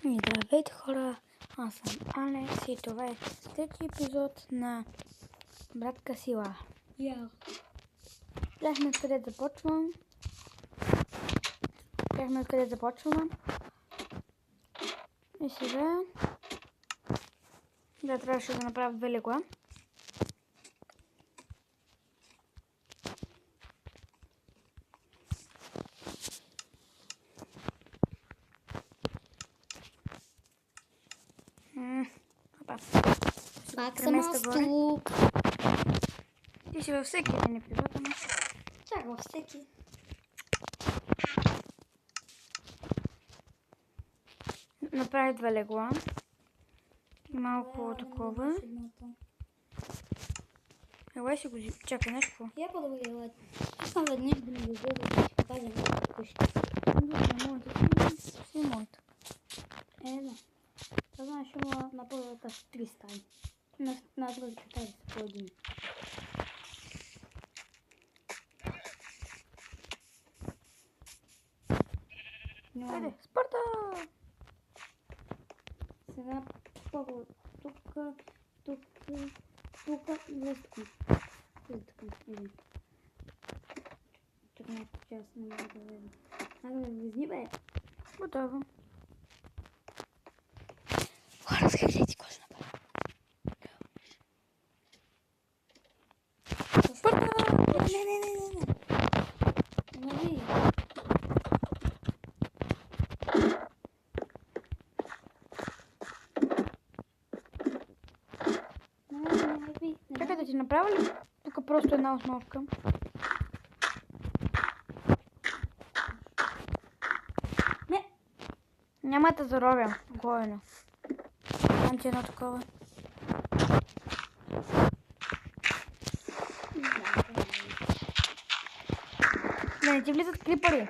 И здравейте хора, аз съм Алекс и това е трети епизод на Братка Сила. Бяхме къде започвам. И сега трябваше да направя две легла. Пак съм аз тук. Ти си във всеки един епизод, ама Чак във всеки. направи две легла. И малко такова. Елай си го чакай нещо. Я по-добре елай. Искам веднъж да ми го бъде да си покажа някакво къща. Си моята. Да. Това знаеш, има на първата 3 стаи. На другата стаи са по един. Хайде, Спарта! Сега първо тук, вестко. Тук някаква част не мога да видя. Айде да влезни, бе. Готово. Хора, скакай ти кой ще направя. Спарта! Не. Нали? Чакай да ти направя ли тук просто една основка? Не. Няма да заровя. Гойно. Дам ти едно такова. Да не ти влизат клипари.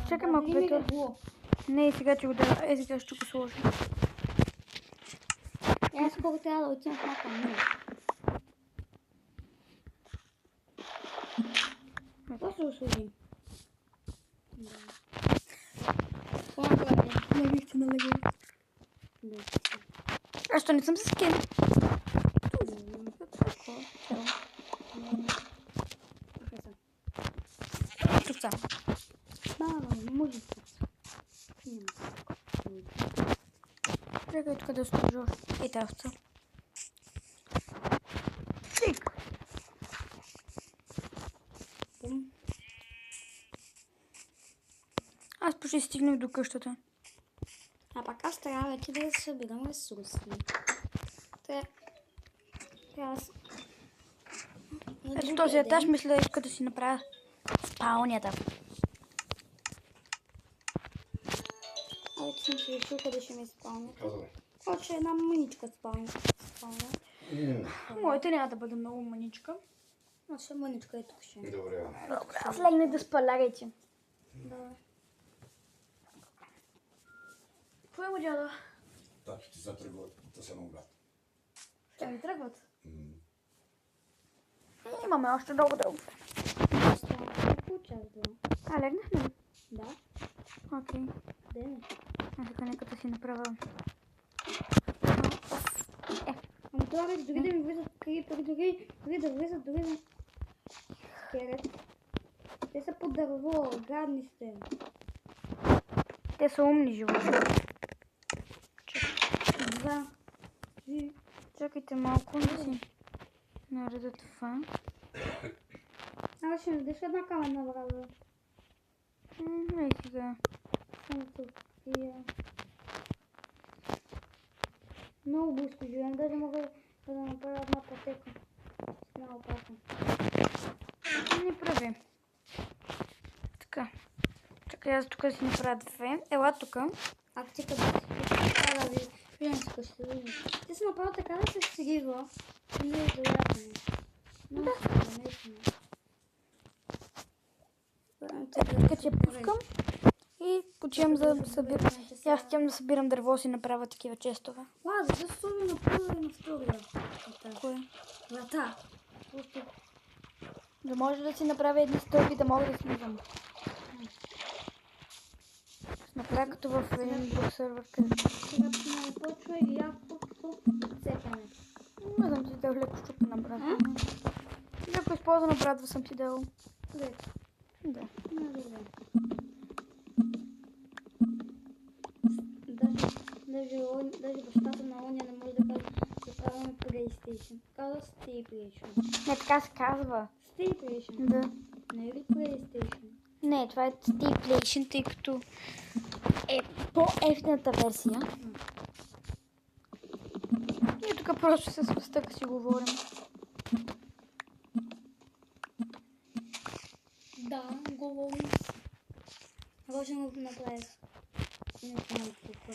Чакай малко бето. Не, сега ще го да. Сега ще го сложа. Аз скоро трябва да отидем в някаква мина. Какво ще го сложим? Налегихте на легло. А що не съм с скин? Тук са. Не може да Чакай тук да сложа и тавца. Тик! Аз почти стигнах до къщата. А пак аз трябва вече да събирам ресурси. Трябва Ето този етаж мисля иска да си направя спалнята. Вече съм си решил къде ще ми спалня. Хоче една мъничка спалня. Моята няма да бъде много мъничка. Но ще мъничка и тук ще. Добре. Аз легнах да спалярайте. Да. Какво има, дядо? Тати ти се тръгват да се нагледат. Ще ми тръгват? Имаме още много дълго. А, легнахме ли? Да. Окей. Де не? А така нека да си направя. Ама това вече дори да ми влизат крипери, дори да влизат, дори да... Херет. Те са по дърво, гадни сте. Те са умни животни. Да. Чакайте малко да си нареда това. Аз ще ми дадеш една камена врага. Ей сега. Само тук. Много близко живеем, даже мога да направя една пътека. С една опака. Не прави. Така. Чакай аз тук да си направя две. Ела тук. Ако ти къде си, трябва да ви видим с къщата да видим. Ти си направил така да се срива. Не е вероятно. Да. Тук че пускам. И почивам за събирам. Аз хотям да събирам дърво си направя такива честове. Ладно, да се на първа и на втория. Кое? Врата. Да може да си направя едни стълби, да мога да слизам. Направя като в един друг сервер, където. Сега не почва и якото цепене. Не съм ти дал леко щупа на брадва. Леко използвана брадва съм ти дал. Леко. Да. Добре. Даже бащата на Оня не може да каже, че правим PlayStation. Казва Stayplation. Не, така се казва. Stayplation. Да. Не е ли PlayStation? Не, това е Stayplation, тъй като е по-ефтината версия. И тук просто с въстъка си говорим. Да, говорим. Може да го направиш. Не знам какво.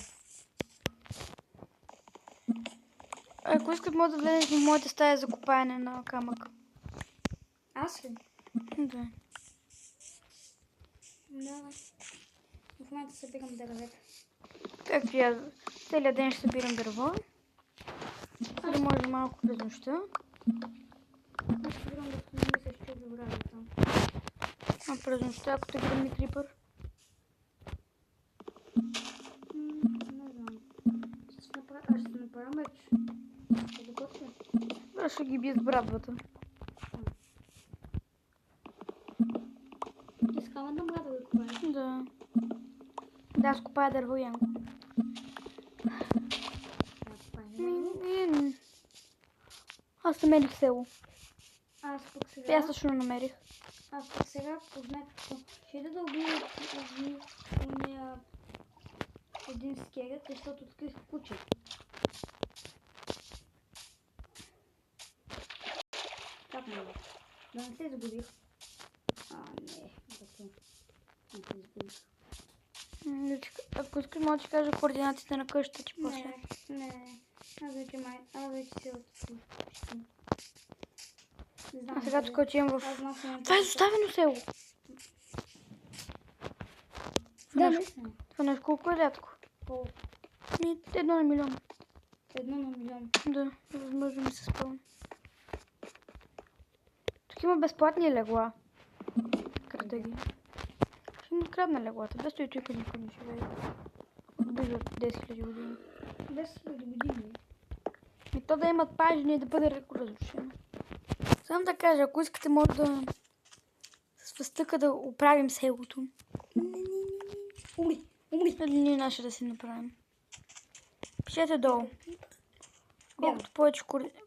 Ако искат, може да влезеш в моята стая за копаене на камък. Аз ли? Да. Да. В момента събирам дървета. Както и аз целият ден ще събирам дърво. За да може малко през нощта. Аз събирам да мисля, че забравя там. А през нощта, ако те гръмни крипър. Не знам. Аз ще направя меч. Ще го готвя. Аз ще ги бия с брадвата. Искам да мога да го купая. Да. Да, аз копая дърво, Янко. Аз намерих село. Аз пък И сега... аз също намерих. Аз пък сега познах какво. Ще ида да убия уния един скелет, защото открих куче. Как не? Да не се изгубих. Не. Не се изгубих. Ако искаш, мога да ти кажа координатите на къщата, че после. Не. Аз вече се открих. Не знам. А сега тук отивам в... Аз знам, че Това е изоставено село. Да, наистина. Това нещо колко е рядко? Колко? 1 на милион. 1 на милион. Да, възможно ми се спълни. Тук има безплатни легла. Крада ги. Ще ми крадна леглата, без той тук никой не живее. Близо от 10 000 години. 10 000 години. И то да имат пажени и да бъде леко разрушено. Само да кажа, ако искате, може да с въстъка да оправим селото. Умри. Или ние наше да си направим. Пишете долу.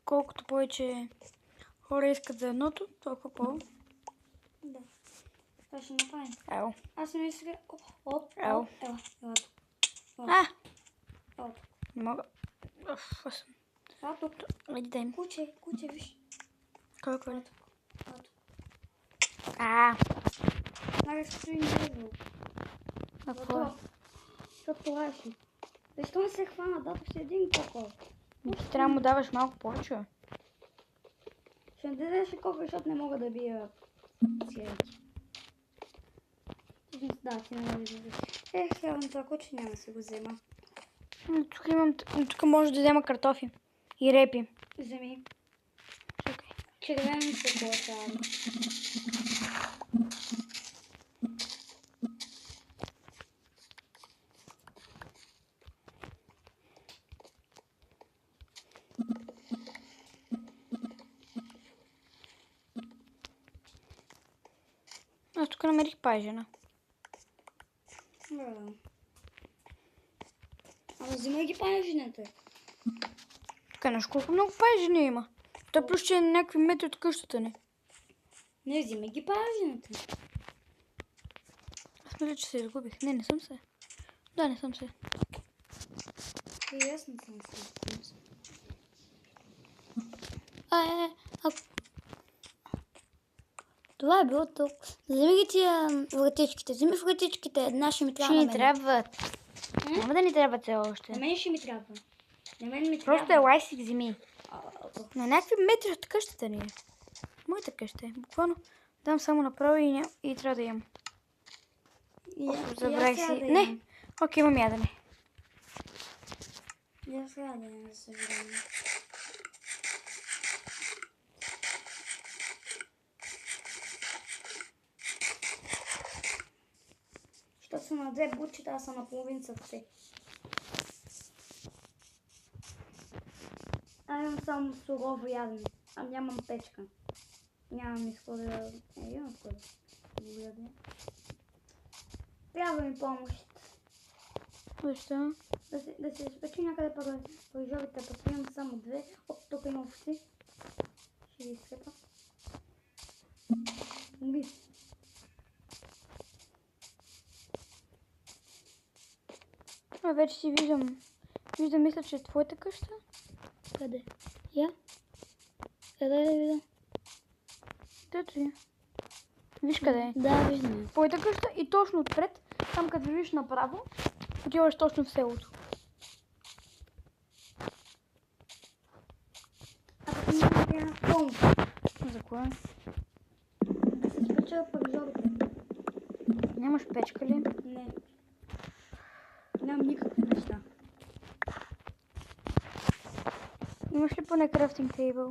Колкото повече хора искат за едното, толкова по... Да. Това ще направим. Ел. Аз не мисля... Ел. Ела. Не мога. Ела тук. Иди дай ми. Куче, виж. Колко е? Нага стои незво. А какво е? Защото това е си. Защо не се хвана? Дадох си един кокол. Ти трябва да му даваш малко повече. Ще не дадеш кокол, защото не мога да бия скелети. Да, ти не можеш да бия. Сега на това куче няма да се го взема. Тук може да взема картофи. И репи. Вземи. Чакай. Червено се получава. Аз тук намерих пажена. Ама взимай ги пажените. Тук нещо колко много пажени има. Той плюс, че е на някакви метри от къщата ни. Не, взимай ги пажените. Аз мисля, че се изгубих. Не съм се. Да, не съм се. И аз не съм се. Това е било толкова. Вземи ги тия вратичките. Вземи вратичките. Една ще ми трябва. Ще ни трябват. Няма да ни трябват все още. На мен ще ми трябва. На мен ми Просто трябва. елай си вземи. На някакви метри от къщата ни е. Моята къща е. Буквално дам само направо и трябва да ям. Забравих си. Не. Окей, имам ядене. Я сега да не съжалявам. са на две бутчета, аз съм на половин сърце. А имам само сурово ядене. А нямам печка. Нямам изхода да... имам изхода. Ядене. Трябва ми помощ. Защо? Да се изпечи някъде пържовите пъти. Имам само две. Оп, тук има овци. Ще ги изкрепа. Уби. Вече си виждам. Виждам, мисля, че е твоята къща. Къде? Я? Къде да видя? Тето е. Виж къде е. Да, виждам. Твоята къща и точно отпред, там като виждаш направо, отиваш точно в селото. А пък няма помощ. За кое? Да се изпеча пържовите. Нямаш печка ли? Не. Нямам никакви неща. Имаш ли поне крафтинг тейбъл?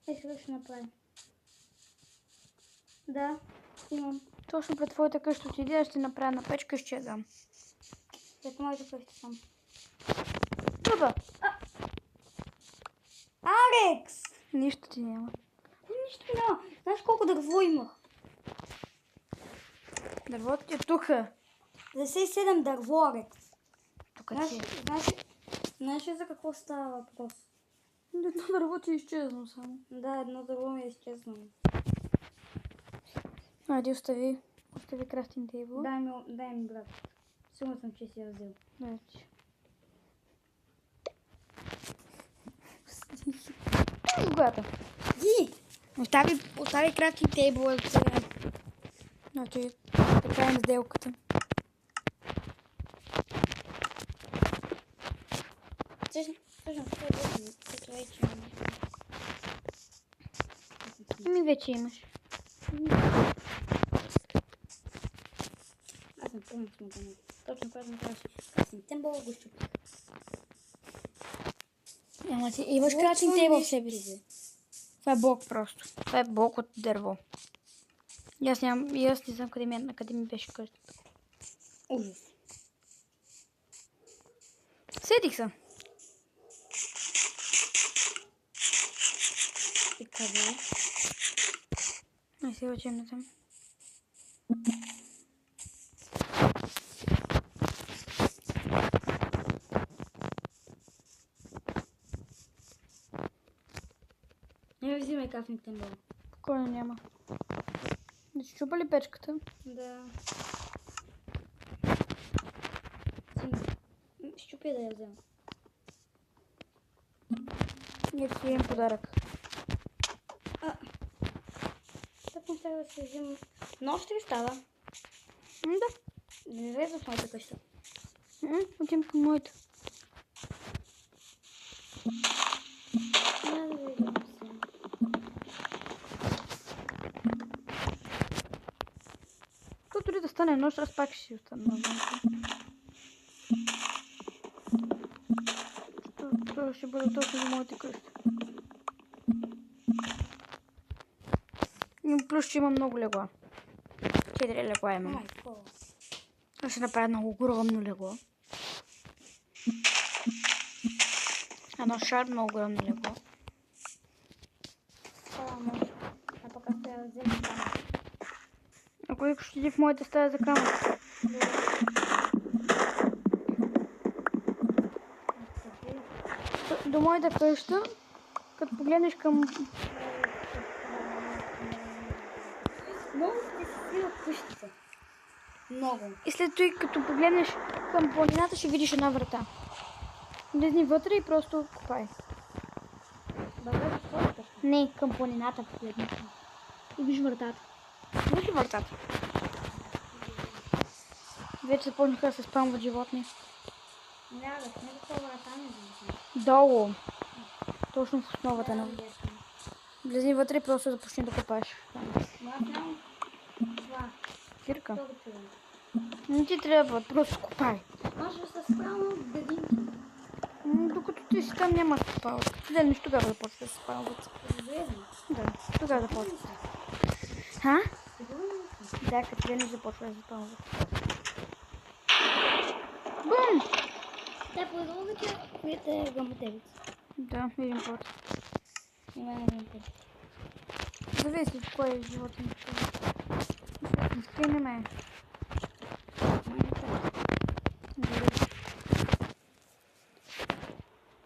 Сега ще направим. Да, имам. Точно пред твоята къща отиди, аз ще направя на печка и ще я дам. След моята къща съм. Добре. Алекс! Нищо ти няма. Нищо няма. Знаеш колко дърво имах? Дървото ти е тука. 57 дърво, Алекс. Тук ти е. Знаеш ли за какво става въпрос? Едно дърво ти е изчезнало само. Да, едно дърво ми е изчезнало. Айде, остави крафтинг тейбъл. Дай ми, брат. Сигурно съм, че си я взел. Дай ти. Когато? Ди! Остави крафтинг тейбъл от сега. Значи, така е сделката. Всъщност, това е вече Ами вече имаш. Аз не помня смогане. Точно когато ми трябваше. Аз съм тембъл го щупих. Ама ти имаш крафтинг тейбъл в себе си. Това е блок просто. Това е блок от дърво. И аз не знам къде ми беше къщата. Ужас. Сетих се. И къде? Ай, се вече не там. Не взимай кафник тембъл. Спокойно няма. Да си чупа ли печката? Да. Щупи да я взема. И ти имам подарък. Так не трябва да се взима. Нощ ли става? Да. Не влезе в моята къща. Отивам към моята. Не да видим се. То дори да стане нощ, аз пак ще си остана навън. Това ще бъде точно за моята къща. И плюс, че имам много легла. 4 легла имам. Майко. Аз ще направя много огромно легло. Едно шарно огромно легло. Това може. А пък аз трябва да взема там. Ако искаш, иди в моята стая за камък. До моята къща, като погледнеш към... Много сте си свива къщата. Много. И след това, като погледнеш към планината, ще видиш една врата. Влезни вътре и просто копай. Добре, какво къща? Не, към планината погледни. И виж вратата. Виж ли вратата? Вече започнаха да се спамват животни. Няма да сме такова врата не знам. Долу. Точно в основата на... Влезни вътре и просто започни да копаеш. Но аз нямам това. Кирка. Това го чувам. Не ти трябва, просто копай. Може да се справя от градинки. Докато ти си там няма да се спалват. Като седнеш, тогава да почва да се спалват. Излезем. Да, тогава да почва. Ха? Сигурно ли си? Да, като не започва да запълва. Бум! Те продължите, видите гъмотевица. Да, един път. Има един път. Зависи от кой животен. Не ме.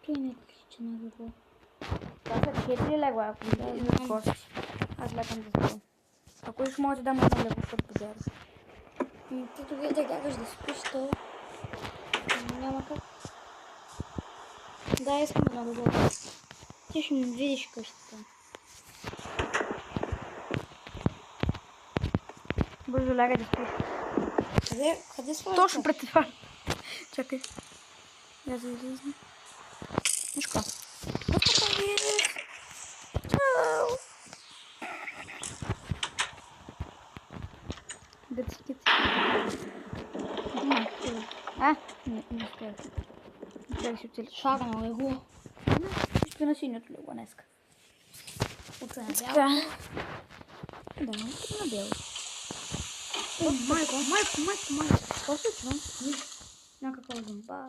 Той не крича на какво. Това са 4 легла, ако Да, не знам. скочиш. Аз легам да спам. Ако искаш, може да дам едно легло, като подяраш. Ти тогава да гагаш да спиш, то няма как. Да, искам едно легло. Ти ще ми видиш къщата. Бързо лягай да спиш. Къде сложиш? Точно пред това. Чакай. Я да излизам. Виж какво? Чао! Дециките. Не успях. Успях си оцелиш. Шага на легло. Ще на синьото легло днеска. Утре на бял. Така. Да, на бяло. Майко. Какво случва? Някаква зомба.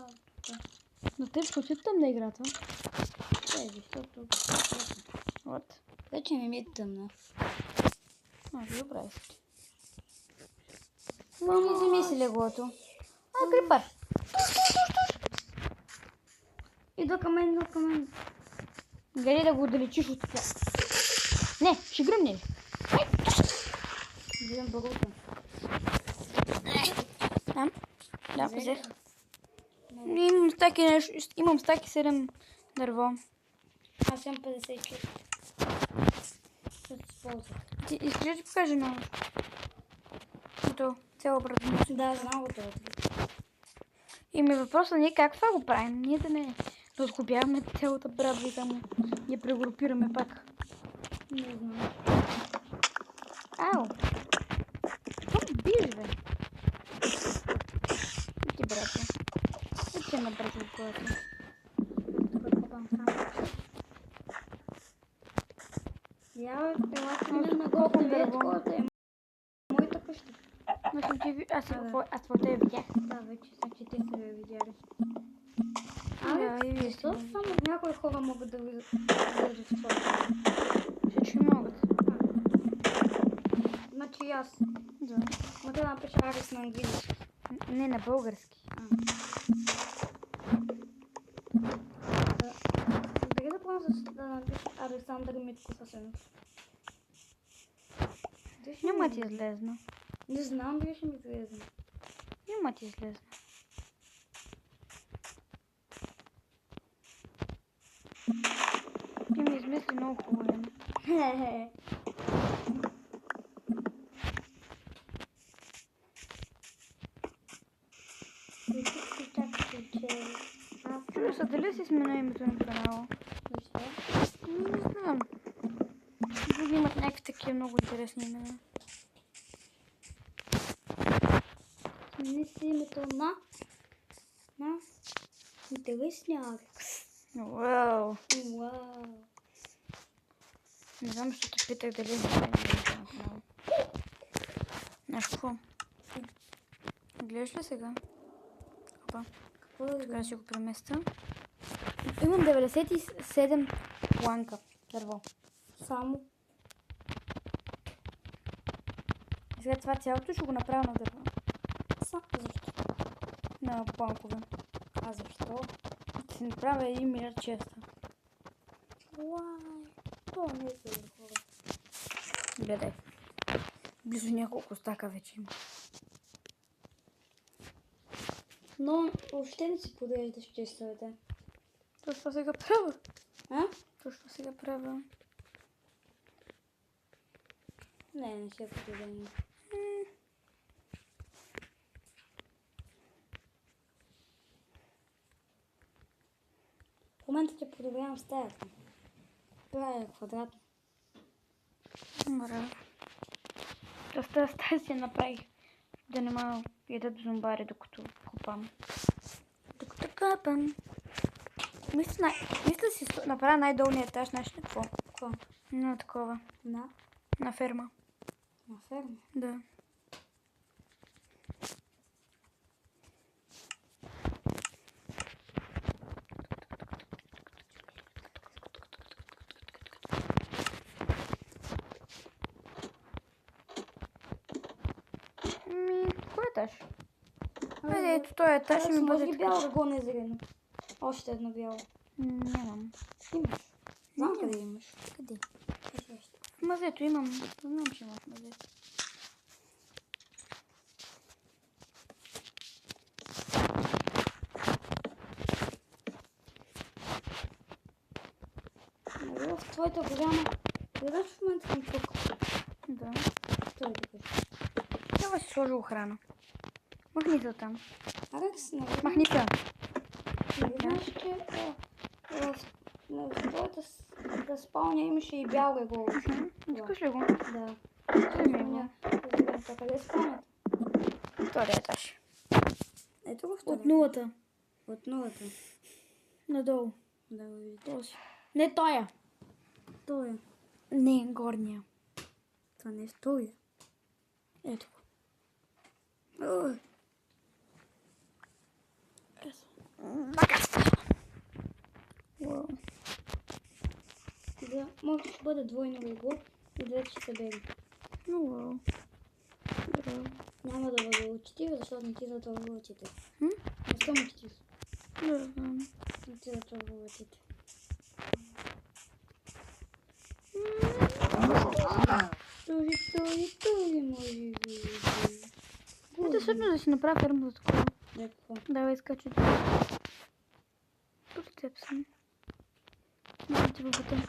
Но теб ще си тъмна играта. Защото Вот. вече не ми е тъмна. Добре. Мама, вземи си леглото. Крипър. Идва към мен. Гледай да го отдалечиш от тя. Не, ще гръмне. Взимам багулка. Там. Да, взех. Имам стаки 7 дърво. Аз имам 54. Ще се използва. Ти искаш да ти покажа много? Ето, цяло обратно. Да, знам го това. И ми въпросът не е как това го правим. Ние да не разхубяваме цялата брадва и там я прегрупираме пак. Не знам. Ау! Какво биш, бе? Ти, брате. Ти набързо в колата. Копам сам. Я елате ми на гората, вие такова е моята къща. Аз твоята я видях. Да, вече значи те са я видяли. Да, и вие сте. Защо само някои хора могат да влизат в твоята? Всички могат. Значи аз. Да. Мога да напиша Арис на английски. Не на български. Дали да пробвам да напиша Александър Митков Асенов? Няма ти излезна. Не знам дали ще ми излезе. Няма ти излезна. Ти ми измисли много хубаво. Хе-хе. Чудо се, дали си смена името на канала? Защо? Не знам. Други имат някакви такива много интересни имена. Не си името на интересния Алекс. Уау. Уау. Не знам, защо те питах дали знам името на канала. Знаеш какво? Гледаш ли сега? Опа. Какво да Така да си го преместа. Имам 97 планка. Дърво. Само. И след това цялото ще го направя на дърво. Защо? На планкове. А защо? Да си направя 1 милиард честа. Уай. Това не е за хора. Гледай. Близо няколко стака вече има. Но въобще не си подреждаш честовете. Точно сега правя. А? Точно сега правя. Не си е подредено. В момента ще подобрявам стаята. Това е квадратно. Добре. Доста стая си направих. Да не ма ядат зомбари, докато копам. Докато копам. Мисля си направя най-долния етаж, знаеш ли какво? Какво? На такова. На На ферма. ферма. Да. етаж. Айде, ето този етаж ще ми Може бъде ли така. бяло да го не зелено? Още едно бяло. Нямам. Имаш. Знам къде имаш. Къде? В мазето имам. Знам, че имам в мазето. Нали в твоята програма гледаш в момента съм тук. Да. Той да кажа. Трябва да си сложи охрана. Махни се оттам. Алекс, нали Махни се. знаеш, че в твоята спалня имаше и бял легло. Искаш ли го? Да. Вземи го. Къде е спалнята? Втория етаж. Ето го втория. От нулата. От нулата. Надолу. Да го видите. Този. Не тоя. Той е. Не, горния. Това не е втория. Ето го. Ой. Така става. Уау. Да, може да бъде двойно легло и двете ще се бели. Уау. Браво. Няма да бъде от 4, защото не ти затворва очите. М? Не съм от 4. Не знам. Не ти затворва очите. Тори, може би. Ето всъщност да си направя ферма за такова. Да, какво? Давай скачи. Тук теб съм. Няма ти въпътя.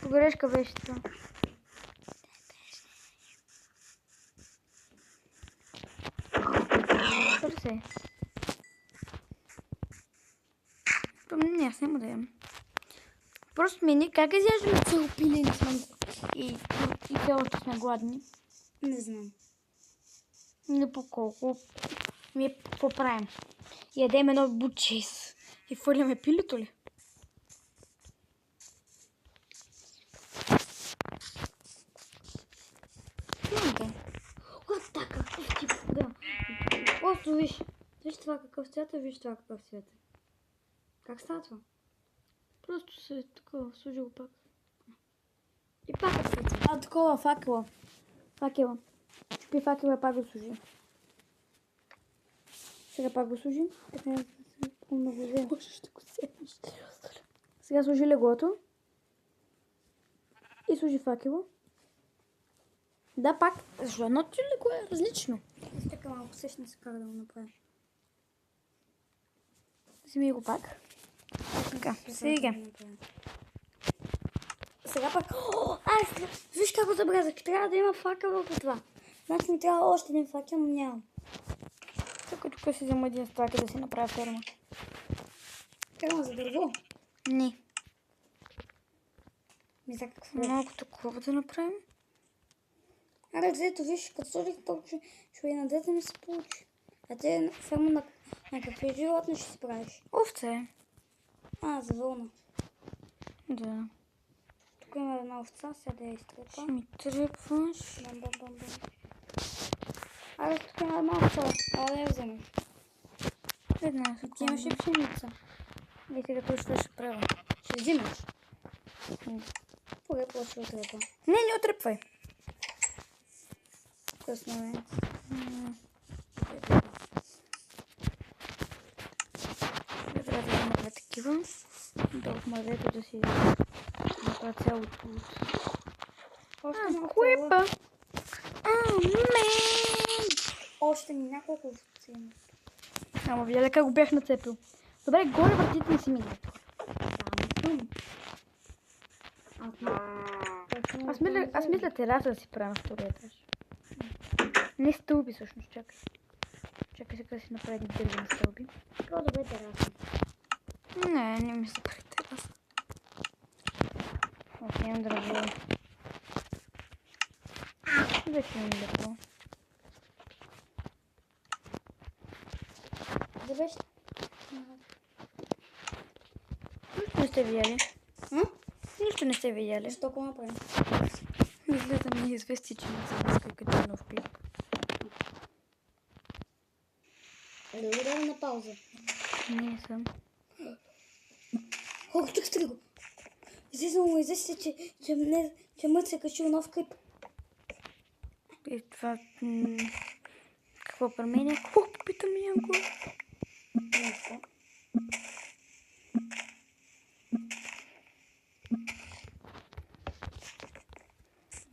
Погрешка беше това. Търсе. Не, аз няма да ям. Просто ми как изяждаме цяло пиле и сме и все още сме гладни. Не знам. Не по колко. Ми какво правим? Ядем едно бучис и фърляме пилето ли? Имате. What the какъв тип? Да. Просто виж. Виж това какъв цвят е, виж това какъв цвят е. Как става това? Просто се такова, служи го пак. И пак е цвят. А, такова, факела. Факела. Чупи факела и пак го служи. Сега пак го служи. Така е много взе. Боже, ще го седнеш. Сега служи леглото. И служи факела. Да, пак. Защо едното легло е различно? Аз така малко сещам се как да го направя. Вземи го пак. Така, сега. Сега пак... О, ай, виж как го забрязах. Трябва да има факел върху това. Значи ми трябва още един факел, но нямам. Тук си взема един страки да си направя ферма. Ферма за дърво. Не. Ми за какво? Малко такова да направим. Аре, взето, виж, като сложих повече, ще и на двете ми се получи. А те ферма на какви животни ще си правиш? Овце. А, за вълна. Да. Тук има една овца, сега да я изтрепа. Ще ми тръпваш. Бам, бам, бам, бам. Аре, тук има една овца. Ала да я вземеш. Една Ти секунда. имаш и пшеница. И сега точно ще правя. Ще взимаш. Поре после отрепа. Не отръпвай. Късно е. Трябва да направя такива. Да в мазето да си направя цялото. Още А, малко. куепа. Още няколко овци има. Ама видя как го бях нацепил. Добре, горе вратите не си ми гледат. Аз мисля тераса да си правя на втория етаж. Не стълби всъщност, чакай. Чакай сега да си направя едни дървени стълби. По-добре тераса. Не ми се прави тераса. Аз нямам дърво. Вече имам дърво. Завеща. Нищо не сте видяли. Нищо не сте видяли. Що го направим? Излезе ми извести, че не съм иска като нов клип. Да го дадем на пауза. Не съм. О, чакай го. Излизам, че Мът се качил нов клип. И това... Какво променя? Какво питам Янко? Нищо.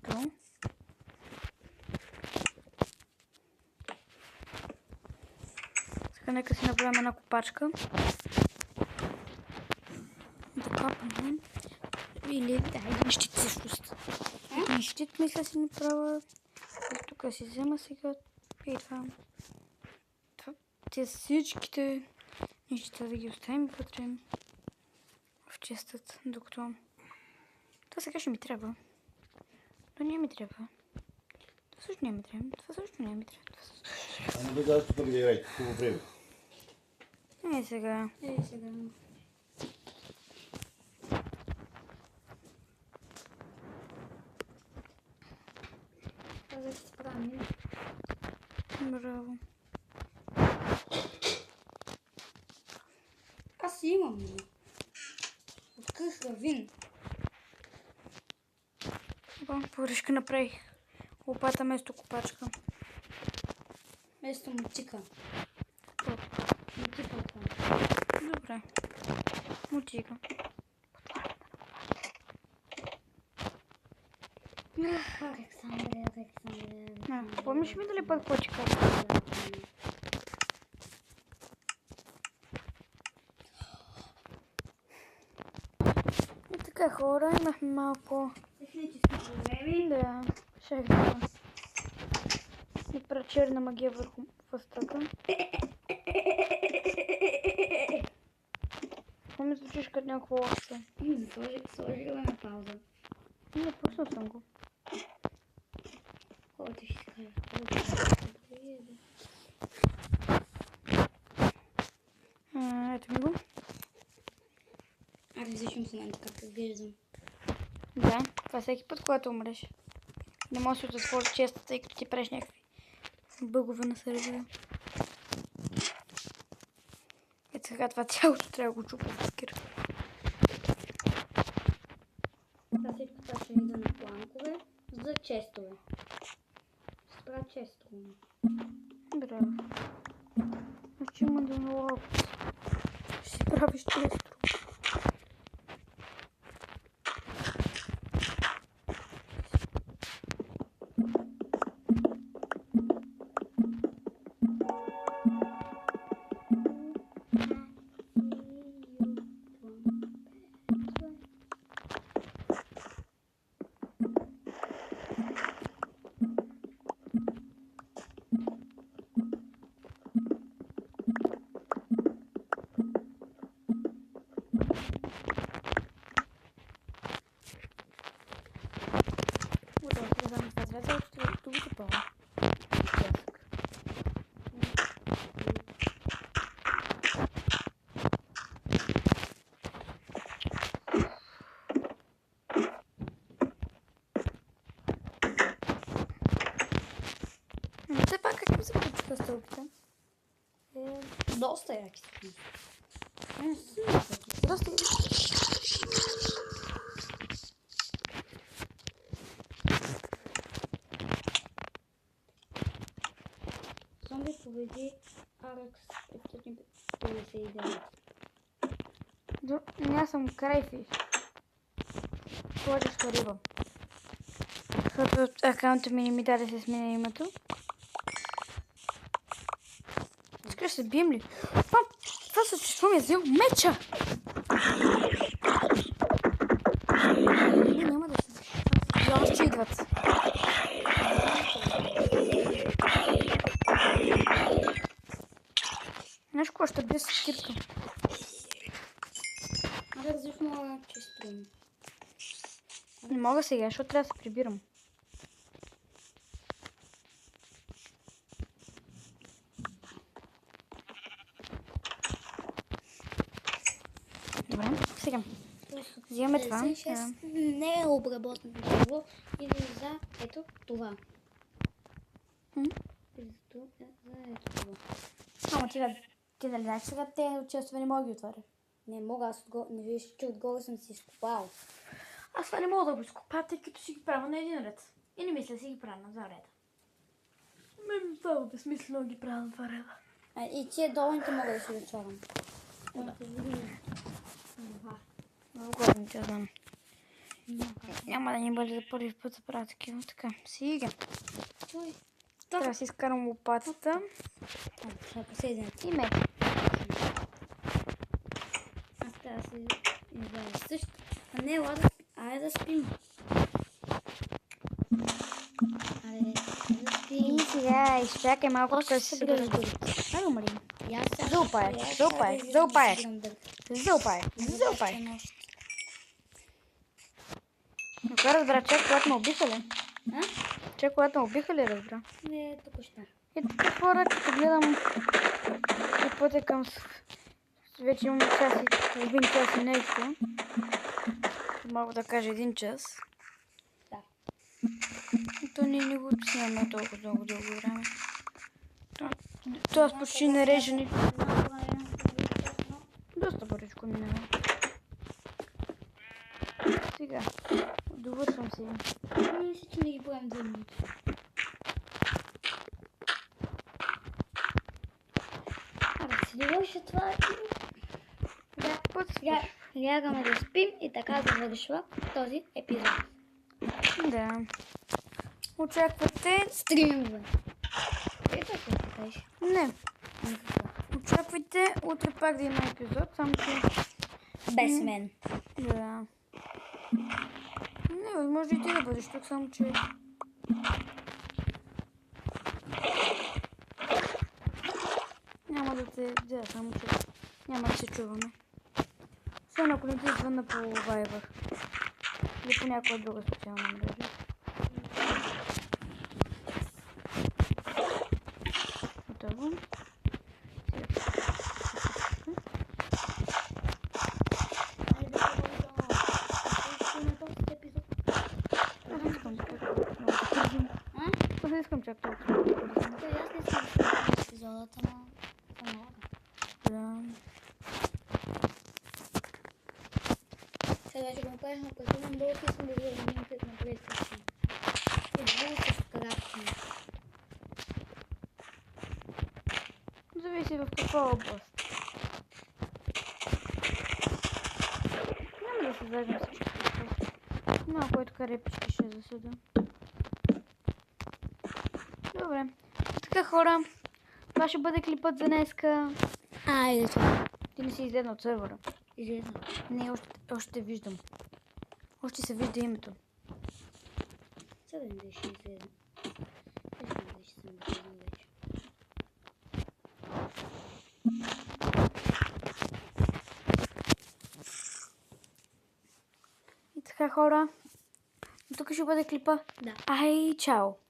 Добро. Сега нека си направим една копачка. Да капаме. Или да, един щит всъщност. Един щит мисля си направя. Тук си взема сега. И това. Те всичките неща да ги оставим вътре в честът, докато... Това сега ще ми трябва. Това не ми трябва. Това също не ми трябва. Това също не ми трябва. Това също... А не да тук да играете, хубаво време. Е, сега. Сега. Казах, че справим. Браво. Аз си имам. Открих равин. Поръчка направих. Лопата вместо копачка. Вместо мотика. Мотика това. Добре. Мотика. Александре. Помниш ми дали път какво ти казах? И така хора, имахме малко... Технически проблеми. Да, щях да си правя черна магия върху фъстъка. Какво ми звучиш като някакво овце? Сложи го на пауза. Не, пуснал съм го. Колко ще си кажа? Ето ми го. Аз различам се на как изглеждам. Да, това всеки път, когато умреш. Не можеш да отвориш честата, тъй като ти правиш някакви бъгове на сервера. Ето сега това цялото трябва да го чупа с кир. Сега всичко това ще видя на планкове за честове. Ще правя честове. Браво. Значи има да налага. Ще си правиш често. Все пак как ми се получиха стълбите? Доста яки са. Доста Зомби победи Аракс 559. Аз съм крайфиш. Сложиш риба. Защото акаунта ми не ми даде да се сменя името. Искаш да се бием ли? Това същество ми е взел меча! Не, няма да се... И още идват. Знаеш какво ще бия с кирка? Абе, различно често. Не мога сега, защото трябва да се прибирам. Добре, сега. Взимаме това. 56 не е обработено дърво или за ето това. Или за ето това. Ама ти дали знаеш сега те често не мога да ги отворя. Не мога, аз не виж, че отгоре съм си изкопал. Аз това не мога да го изкопа, тъй като си ги правя на един ред. И не мисля да си ги правя на два реда. Мен става безсмислено ги правя два реда. И тия долните мога да си дочарам. Много годно те знам. Няма да ни бъде за първи път да правя такива. Така, сега. Трябва да си изкарам лопатата Сега последен. и меч. Аз трябва да се избавя също. А не, ладно, айде да спим. Айде да спим. И сега изчакай малко, После така ще си се се разберем. Айде, Мария. И аз сега Залупай, ще залупай, да залупай. изиграм дърт. Залупай, залупай. Но кой разбра, че когато ме убиха ли? А? Че когато ме убиха ли разбра? Не, тук ще. И така хора, като гледам и пътя към вече имам час и половин час и нещо. Мога да кажа 1 час. Да. И то ние не го снимаме толкова дълго време. То аз почти не режа ни. Доста бързичко минава. Сега, довършвам се. Мисля, че не ги правим 2 минути. Да си довърша това. Да, път Сега лягаме да спим и така завършва този епизод. Да. Очаквате... Стримове. Ето какво ти кажеш? Не. Очаквайте утре пак да има епизод, само че... Без мен. Да. Не, може и ти да бъдеш тук, само че... Няма да те... Да, само че... Няма да се чуваме. Освен ако не ти звънна по Viber. Или по някоя друга социална мрежа. Готово. Не искам чак толкова. Аз не съм в епизодата, но съм много. Да. Сега ще го направим, но като имам много искам да видя минутите на PlayStation. И много също карактерно. Зависи в каква област. Няма да се заедем всички. Малко е така репички ще засъда. Добре. Така хора, това ще бъде клипът за днеска. Айде, това. Ти не си излезна от сървъра. Излезна. Не, още те виждам. Още се вижда името. Съден да ще излезна. Виждам да ще съм излезна вече. И така хора, тук ще бъде клипа. Да. Ай, чао!